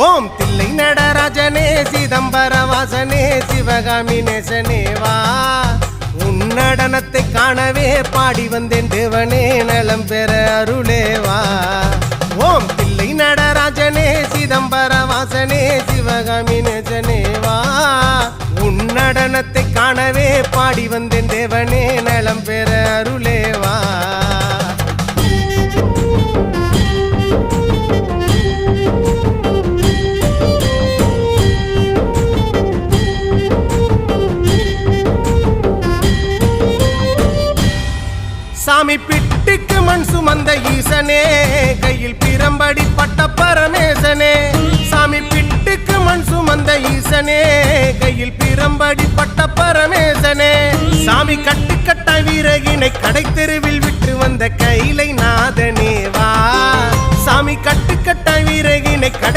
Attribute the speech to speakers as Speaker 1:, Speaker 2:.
Speaker 1: ஓம் தில்லை நடராஜனே சிதம்பர வாசனே சிவகாமி நேசனே வா உன் நடனத்தை காணவே பாடி வந்தேன் தேவனே நலம் பெற அருளே வா ஓம் தில்லை நடராஜனே சிதம்பர வாசனே சிவகாமி நேசனே வா உன் நடனத்தை காணவே பாடி வந்தேன் தேவனே நலம் பெற அருளே வா சாமி பிட்டுக்கு மண் சுமந்த ஈசனே கையில் பிரம்படி பட்ட பரமேசனே சாமி பிட்டுக்கு மண் சுமந்த ஈசனே கையில் பிரம்படி பட்ட பரமேசனே சாமி கட்டுக்கட்ட வீரகினை கடை தெருவில் விட்டு வந்த கைலை நாதனே வா சாமி கட்டுக்கட்ட வீரகினை கடை